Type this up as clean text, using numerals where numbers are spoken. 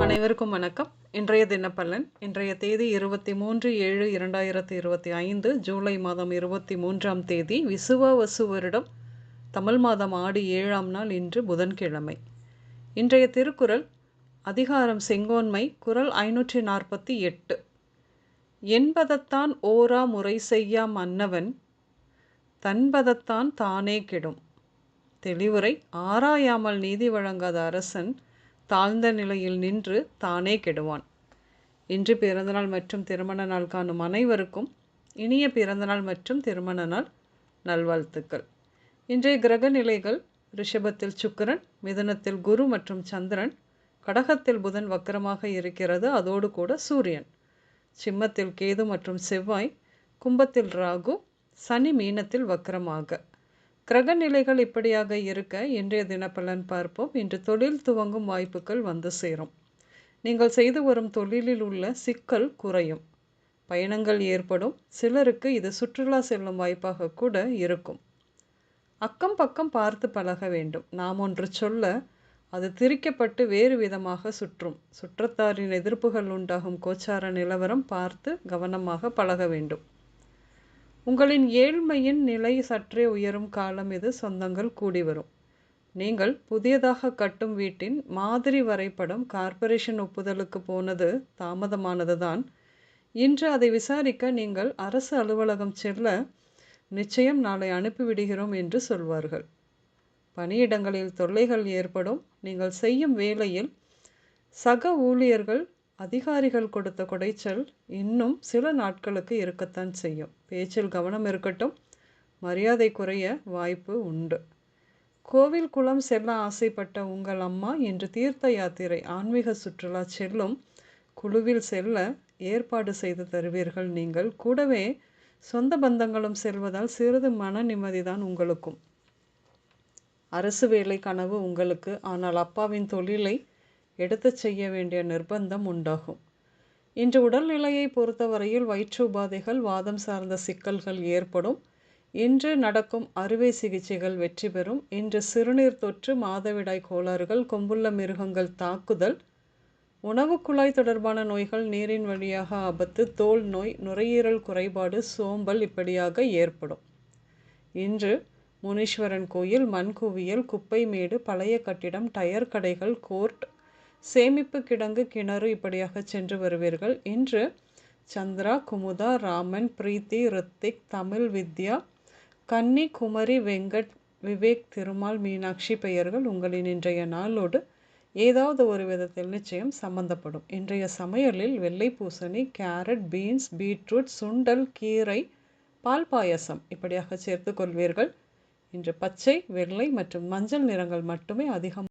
அனைவருக்கும் வணக்கம். இன்றைய தினப்பலன். இன்றைய தேதி 23/7/2025 ஜூலை மாதம் 23ஆம் தேதி விசுவாவசு வருடம் தமிழ் மாதம் ஆடி 7ஆம் நாள். இன்று புதன்கிழமை. இன்றைய திருக்குறள் அதிகாரம் செங்கோன்மை, குறள் 548. என்பதத்தான் ஓரா முறை செய்யா மன்னவன் தன்பதத்தான் தானே கெடும். தெளிவுரை: ஆராயாமல் நீதி வழங்காத அரசன் தாழ்ந்த நிலையில் நின்று தானே கெடுவான். இன்று பிறந்தநாள் மற்றும் திருமண நாள் காணும் அனைவருக்கும் இனிய பிறந்தநாள் மற்றும் திருமண நாள் நல்வாழ்த்துக்கள். இன்றைய கிரக நிலைகள்: ரிஷபத்தில் சுக்கிரன், மிதுனத்தில் குரு மற்றும் சந்திரன், கடகத்தில் புதன் வக்கரமாக இருக்கிறது, அதோடு கூட சூரியன், சிம்மத்தில் கேது மற்றும் செவ்வாய், கும்பத்தில் ராகு, சனி மீனத்தில் வக்கரமாக. கிரக நிலைகள் இப்படியாக இருக்க இன்றைய தினப்பலன் பார்ப்போம். இன்று தொழில் துவங்கும் வாய்ப்புகள் வந்து சேரும். நீங்கள் செய்து வரும் தொழிலில் உள்ள சிக்கல் குறையும். பயணங்கள் ஏற்படும். சிலருக்கு இது சுற்றுலா செல்லும் வாய்ப்பாக கூட இருக்கும். அக்கம் பக்கம் பார்த்து பழக வேண்டும். நாம் ஒன்று சொல்ல அது திரிக்கப்பட்டு வேறு விதமாக சுற்றும். சுற்றத்தாரின் எதிர்ப்புகள் உண்டாகும். கோச்சார நிலவரம் பார்த்து கவனமாக பழக வேண்டும். உங்களின் ஏழ்மையின் நிலை சற்றே உயரும் காலம் இது. சொந்தங்கள் கூடி வரும். நீங்கள் புதியதாக கட்டும் வீட்டின் மாதிரி வரைபடம் கார்ப்பரேஷன் ஒப்புதலுக்கு போனது தாமதமானதுதான். இன்று அதை விசாரிக்க நீங்கள் அரசு அலுவலகம் செல்ல நிச்சயம் நாளை அனுப்பிவிடுகிறோம் என்று சொல்வார்கள். பணியிடங்களில் தொல்லைகள் ஏற்படும். நீங்கள் செய்யும் வேலையில் சக ஊழியர்கள் அதிகாரிகள் கொடுத்த குடைச்சல் இன்னும் சில நாட்களுக்கு இருக்கத்தான் செய்யும். பேச்சில் கவனம் இருக்கட்டும். மரியாதை குறைய வாய்ப்பு உண்டு. கோவில் குளம் செல்ல ஆசைப்பட்ட உங்கள் அம்மா இன்று தீர்த்த யாத்திரை ஆன்மீக சுற்றுலா செல்லும். குழுவில் செல்ல ஏற்பாடு செய்து தருவீர்கள். நீங்கள் கூடவே சொந்த பந்தங்களும் செல்வதால் சிறிது மன நிம்மதிதான் உங்களுக்கும். அரசு வேலை கனவு உங்களுக்கு. ஆனால் அப்பாவின் தொழிலை எடுத்து செய்ய வேண்டிய நிர்பந்தம் உண்டாகும். இன்று உடல்நிலையை பொறுத்தவரையில் வயிற்று உபாதைகள், வாதம் சார்ந்த சிக்கல்கள் ஏற்படும். இன்று நடக்கும் அறுவை சிகிச்சைகள் வெற்றி பெறும். இன்று சிறுநீர் தொற்று, மாதவிடாய் கோளாறுகள், கொம்புள்ள மிருகங்கள் தாக்குதல், உணவு குழாய் தொடர்பான நோய்கள், நீரின் வழியாக ஆபத்து, தோல் நோய், நுரையீரல் குறைபாடு, சோம்பல் இப்படியாக ஏற்படும். இன்று முனீஸ்வரன் கோயில், மண் குவியல், குப்பை மேடு, பழைய கட்டிடம், டயர் கடைகள், கோர்ட், சேமிப்பு கிடங்கு, கிணறு இப்படியாக சென்று வருவீர்கள். இன்று சந்திரா, குமுதா, ராமன், பிரீத்தி, ரித்திக், தமிழ், வித்யா, கன்னி, குமரி, வெங்கட், விவேக், திருமால், மீனாட்சி பெயர்கள் உங்களின் இன்றைய நாளோடு ஏதாவது ஒரு விதத்தில் நிச்சயம் சம்பந்தப்படும். இன்றைய சமையலில் வெள்ளை பூசணி, கேரட், பீன்ஸ், பீட்ரூட், சுண்டல், கீரை, பால் பாயசம் இப்படியாக சேர்த்து கொள்வீர்கள். இன்று பச்சை, வெள்ளை மற்றும் மஞ்சள் நிறங்கள் மட்டுமே அதிகம்